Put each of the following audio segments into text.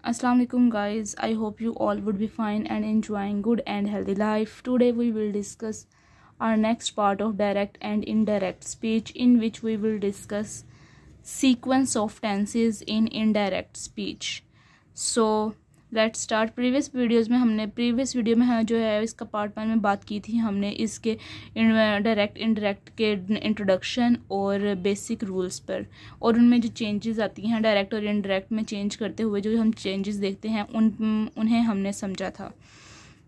Assalamu alaikum guys. I hope you all would be fine and enjoying good and healthy life. Today we will discuss our next part of direct and indirect speech, in which we will discuss sequence of tenses in indirect speech. So let's start. Previous video में जो है इसका part 1 में बात की थी हमने इसके डायरेक्ट इनडायरेक्ट के इंट्रोडक्शन और बेसिक रूल्स पर, और उनमें जो चेंजेस आती हैं डायरेक्ट और इनडायरेक्ट में चेंज करते हुए जो हम चेंजेस देखते हैं उन्हें हमने समझा था।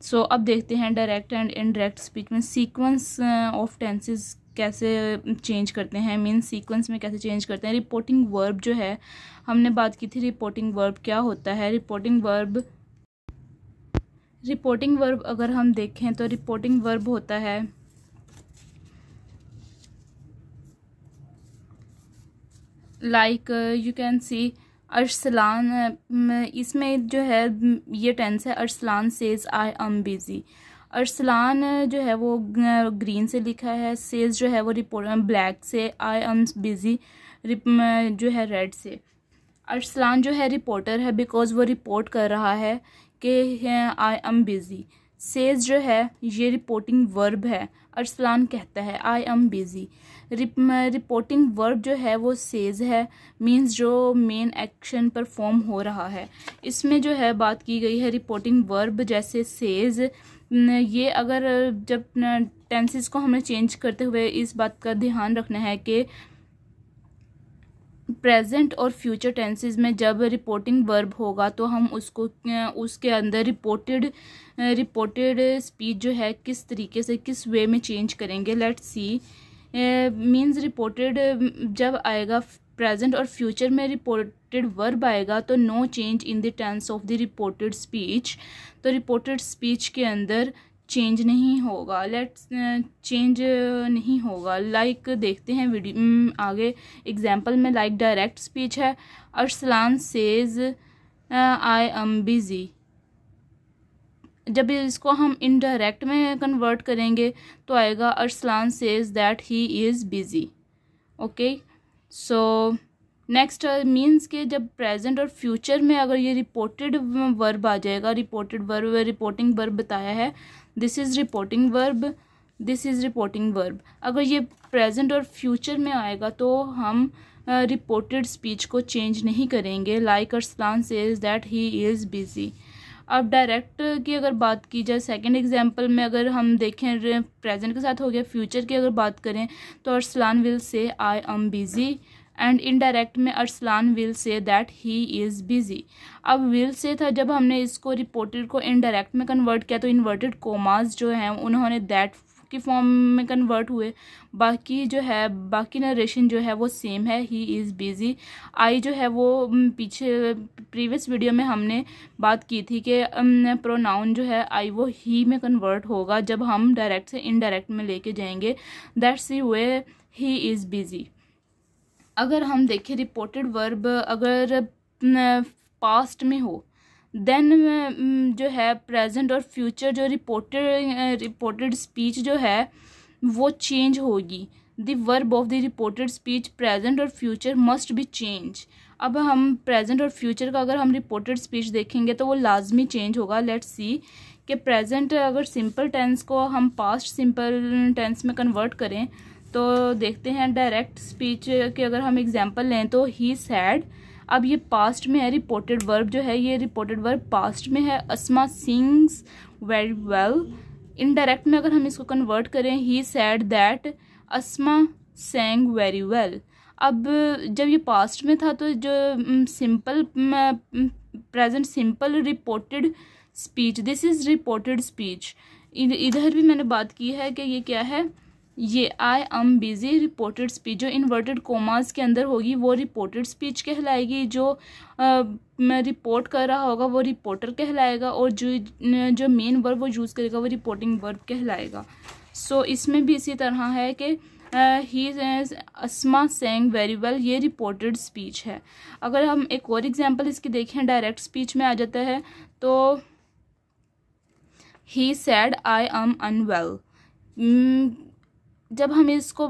सो अब देखते हैं डायरेक्ट एंड इनडायरेक्ट स्पीच में सीक्वेंस ऑफ टेंसेस कैसे चेंज करते हैं, मीन सीक्वेंस में कैसे चेंज करते हैं। रिपोर्टिंग वर्ब जो है हमने बात की थी, रिपोर्टिंग वर्ब क्या होता है। रिपोर्टिंग वर्ब अगर हम देखें तो रिपोर्टिंग वर्ब होता है like you can see Arsalan, इसमें जो है ये टेंस है Arsalan says I am busy. Arsalan जो है वो ग्रीन से लिखा है, सेज जो है वो ब्लैक से, आई एम बिजी जो है रेड से। अरसलान जो है रिपोर्टर है बिकॉज वो रिपोर्ट कर रहा है कि आई एम बिजी। सेज जो है ये रिपोर्टिंग वर्ब है, अरसलान कहता है आई एम बिजी। रिपोर्टिंग वर्ब जो है वो सेज है, मींस जो मेन एक्शन परफॉर्म हो रहा है। इसमें जो है बात की गई है रिपोर्टिंग वर्ब जैसे सेज, ये अगर जब टेंसेस को हमें चेंज करते हुए इस बात का ध्यान रखना है कि प्रेजेंट और फ्यूचर टेंसेस में जब रिपोर्टिंग वर्ब होगा तो हम उसके अंदर रिपोर्टेड स्पीच जो है किस तरीके से किस वे में चेंज करेंगे। लेट्स सी, मींस रिपोर्टेड जब आएगा प्रेजेंट और फ्यूचर में रिपोर्टेड वर्ब आएगा तो no change in the tense of the reported speech, तो रिपोर्टेड स्पीच के अंदर चेंज नहीं होगा। चेंज नहीं होगा। लाइक देखते हैं वीडियो आगे एग्जांपल में। लाइक डायरेक्ट स्पीच है Arsalan says I am busy. जब इसको हम इनडायरेक्ट में कन्वर्ट करेंगे तो आएगा Arsalan says that he is busy. Okay, so next means के जब प्रेजेंट और फ्यूचर में अगर ये रिपोर्टेड वर्ब आ जाएगा, रिपोर्टिंग वर्ब बताया है, दिस इज़ रिपोर्टिंग वर्ब, अगर ये प्रेजेंट और फ्यूचर में आएगा तो हम रिपोर्टेड स्पीच को चेंज नहीं करेंगे। Like Arsalan says that he is busy. अब डायरेक्ट की अगर बात की जाए सेकंड एग्जांपल में, अगर हम देखें प्रेजेंट के साथ हो गया, फ्यूचर की अगर बात करें तो Arsalan will say I am busy, and indirect में Arsalan will say that he is busy. अब विल से था, जब हमने इसको रिपोर्टेड को इनडायरेक्ट में कन्वर्ट किया तो इन्वर्टेड कोमास जो हैं उन्होंने दैट की फॉर्म में कन्वर्ट हुए। बाकी नरेशन जो है वो सेम है, ही इज़ बिजी। आई जो है वो पीछे प्रीवियस वीडियो में हमने बात की थी कि प्रोनाउन जो है आई वो ही में कन्वर्ट होगा जब हम डायरेक्ट से इनडायरेक्ट में लेके जाएंगे। That's the way he is busy. अगर हम देखें रिपोर्टेड वर्ब अगर पास्ट में हो देन जो है प्रेजेंट और फ्यूचर जो रिपोर्टेड स्पीच जो है वो चेंज होगी। The verb of the reported speech present और फ्यूचर मस्ट बी चेंज। अब हम प्रेजेंट और फ्यूचर का अगर हम रिपोर्टेड स्पीच देखेंगे तो वो लाजमी चेंज होगा। लेट्स सी कि प्रेजेंट अगर सिंपल टेंस को हम पास्ट सिंपल टेंस में कन्वर्ट करें तो देखते हैं डायरेक्ट स्पीच के अगर हम एग्जांपल लें तो ही सैड। अब ये पास्ट में है, रिपोर्टेड वर्ब जो है ये रिपोर्टेड वर्ब पास्ट में है। Asma sings very well. Indirect में अगर हम इसको कन्वर्ट करें he said that Asma sang very well. अब जब ये पास्ट में था तो जो simple present simple reported speech, this is reported speech. इधर भी मैंने बात की है कि ये क्या है, ये आई एम बिजी रिपोर्टेड स्पीच जो इन्वर्टेड कोमास के अंदर होगी वो रिपोर्टेड स्पीच कहलाएगी। जो रिपोर्ट कर रहा होगा वो रिपोर्टर कहलाएगा, और जो मेन वर्ब वो यूज़ करेगा वो रिपोर्टिंग वर्ब कहलाएगा। सो इसमें भी इसी तरह है कि ही अस्मा सेंग वेरी वेल, ये रिपोर्टेड स्पीच है। अगर हम एक और एग्जांपल इसकी देखें डायरेक्ट स्पीच में आ जाता है तो he said I am unwell. जब हम इसको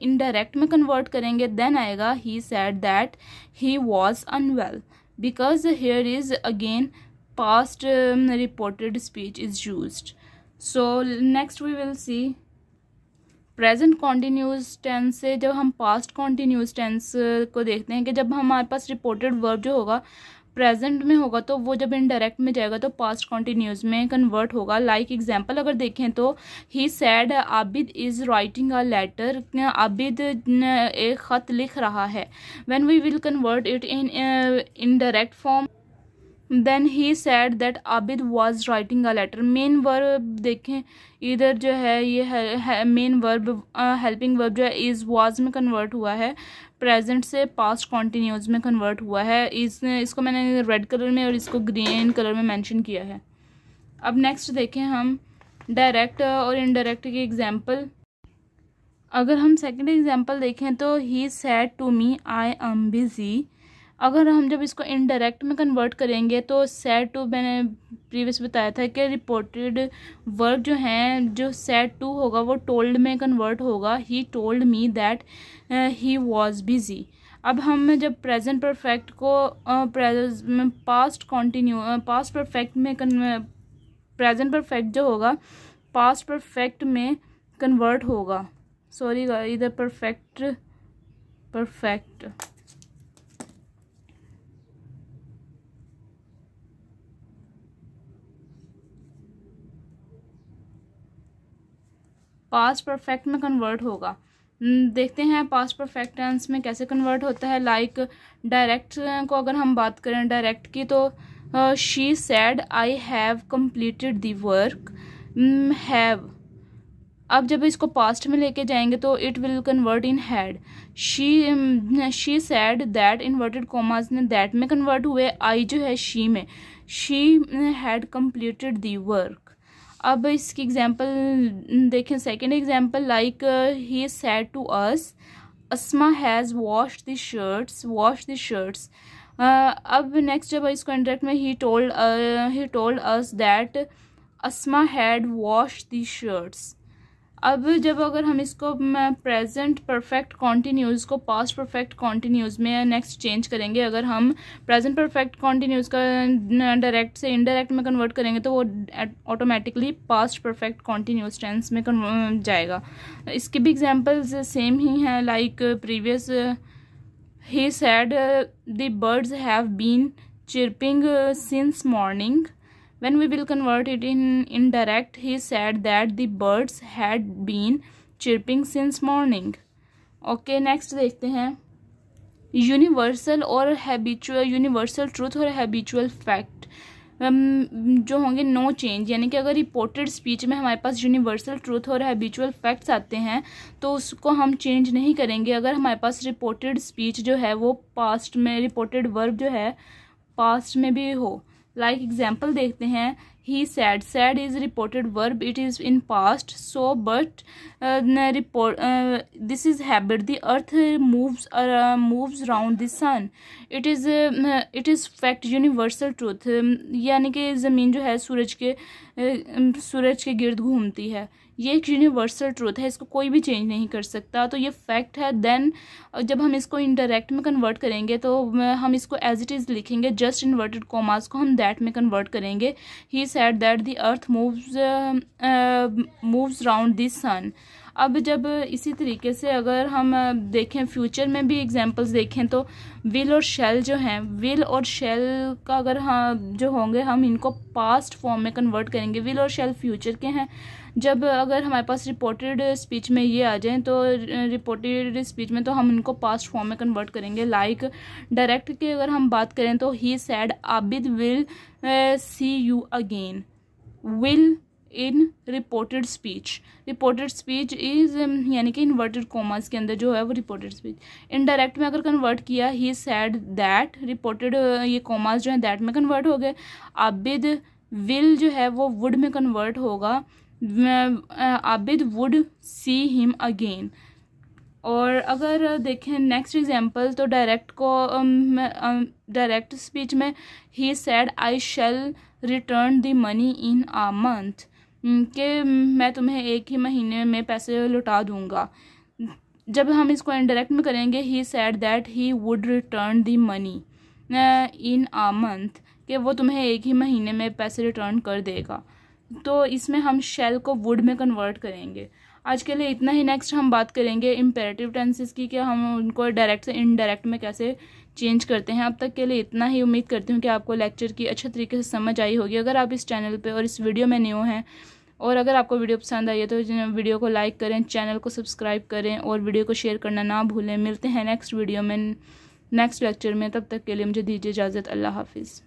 इनडायरेक्ट में कन्वर्ट करेंगे देन आएगा he said that he was unwell. because here is again past reported speech is used. So next we will see present continuous tense से जब हम past continuous tense को देखते हैं कि जब हमारे पास रिपोर्टेड वर्ब जो होगा प्रेजेंट में होगा तो वो जब इनडायरेक्ट में जाएगा तो पास्ट कॉन्टीन्यूस में कन्वर्ट होगा. लाइक एग्जांपल अगर देखें तो he said Abid is writing a letter. Abid एक ख़त लिख रहा है. When we will convert it in indirect form then he said that Abid was writing a letter. Main verb देखें इधर जो है ये है मेन वर्ब हेल्पिंग वर्ब जो है इज़ वाज में कन्वर्ट हुआ है. प्रेजेंट से पास्ट कॉन्टीन्यूस में कन्वर्ट हुआ है. इसको मैंने रेड कलर में और इसको ग्रीन कलर में मेंशन किया है. अब नेक्स्ट देखें हम डायरेक्ट और इनडायरेक्ट के एग्जांपल. अगर हम सेकंड एग्जांपल देखें तो he said to me I am busy. अगर हम जब इसको इनडायरेक्ट में कन्वर्ट करेंगे तो सैड टू मैंने प्रीवियस बताया था कि रिपोर्टेड वर्ब जो हैं जो सैड टू होगा वो टोल्ड में कन्वर्ट होगा. He told me that he was busy. अब हम जब प्रेजेंट परफेक्ट को पास्ट परफेक्ट में प्रेजेंट परफेक्ट जो होगा पास्ट परफेक्ट में कन्वर्ट होगा. सॉरी इधर परफेक्ट पास्ट परफेक्ट में कन्वर्ट होगा. देखते हैं पास्ट परफेक्ट टेंस में कैसे कन्वर्ट होता है. लाइक डायरेक्ट को अगर हम बात करें डायरेक्ट की तो she said I have completed the work. Have अब जब इसको पास्ट में लेके जाएंगे तो it will convert in had. She said that inverted commas ने दैट में कन्वर्ट हुए. आई जो है शी में. She had completed the work. अब इसकी एग्जांपल देखें second example like he said to us Asma has wash the shirts. अब नेक्स्ट जब इसको इंडायरेक्ट में he told us that Asma had wash the shirts. अब जब अगर हम इसको प्रेजेंट परफेक्ट कॉन्टीन्यूस को पास्ट परफेक्ट कॉन्टीन्यूस में नेक्स्ट चेंज करेंगे. अगर हम प्रेजेंट परफेक्ट कॉन्टीन्यूस का डायरेक्ट से इनडायरेक्ट में कन्वर्ट करेंगे तो वो automatically past perfect continuous tense में जाएगा. इसके भी एग्जांपल्स सेम ही हैं like previous he said the birds have been chirping since morning. When we will convert it in indirect, he said that the birds had been chirping since morning. Okay, next देखते हैं universal और habitual. Universal truth और habitual fact जो होंगे no change. यानी कि अगर reported speech में हमारे पास यूनिवर्सल ट्रूथ और हैबिचुअल फैक्ट्स आते हैं तो उसको हम चेंज नहीं करेंगे. अगर हमारे पास रिपोर्टेड स्पीच जो है वो पास्ट में रिपोर्टेड वर्ब जो है पास्ट में भी हो. लाइक एग्जाम्पल देखते हैं he said is reported verb it is in past. So but this is habit the earth moves round the sun. It is fact universal truth. यानी कि ज़मीन जो है सूरज के गिर्द घूमती है. ये एक यूनिवर्सल ट्रूथ है. इसको कोई भी चेंज नहीं कर सकता. तो ये फैक्ट है. देन जब हम इसको इनडायरेक्ट में कन्वर्ट करेंगे तो हम इसको एज इट इज़ लिखेंगे. जस्ट इन्वर्टेड कॉमास को हम दैट में कन्वर्ट करेंगे. He said that the earth moves round the sun. अब जब इसी तरीके से अगर हम देखें फ्यूचर में भी एग्जांपल्स देखें तो विल और शेल जो हैं विल और शेल का अगर जो होंगे हम इनको पास्ट फॉर्म में कन्वर्ट करेंगे. विल और शेल फ्यूचर के हैं. जब अगर हमारे पास रिपोर्टेड स्पीच में ये आ जाएं तो रिपोर्टेड स्पीच में तो हम इनको पास्ट फॉर्म में कन्वर्ट करेंगे. लाइक डायरेक्ट की अगर हम बात करें तो he said Abid will see you again. Will in reported speech is यानी कि इन्वर्टेड कॉमास के अंदर जो है वो रिपोर्टेड स्पीच. इनडायरेक्ट में अगर कन्वर्ट किया ही सैड दैट रिपोर्टेड ये कॉमास जो है दैट में कन्वर्ट हो गए. आबिद विल जो है वो वुड में कन्वर्ट होगा. Abid would see him again. और अगर देखें नेक्स्ट एग्जांपल तो डायरेक्ट स्पीच में he said I shall return the money in a month. कि मैं तुम्हें एक ही महीने में पैसे लौटा दूंगा. जब हम इसको इनडायरेक्ट में करेंगे he said that he would return the money. In a month, कि वो तुम्हें एक ही महीने में पैसे रिटर्न कर देगा। तो इसमें हम शैल को वुड में कन्वर्ट करेंगे। आज के लिए इतना ही। नेक्स्ट हम बात करेंगे इम्पेरेटिव टेंसेस की, कि हम उनको डायरेक्ट से इनडायरेक्ट में कैसे चेंज करते हैं। अब तक के लिए इतना ही। उम्मीद करती हूँ कि आपको लेक्चर की अच्छे तरीके से समझ आई होगी। अगर आप इस चैनल पे और इस वीडियो में न्यू हैं और अगर आपको वीडियो पसंद आई है तो वीडियो को लाइक करें, चैनल को सब्सक्राइब करें और वीडियो को शेयर करना ना भूलें। मिलते हैं नेक्स्ट वीडियो में, नेक्स्ट लेक्चर में। तब तक के लिए मुझे दीजिए इजाज़त। अल्लाह हाफिज़।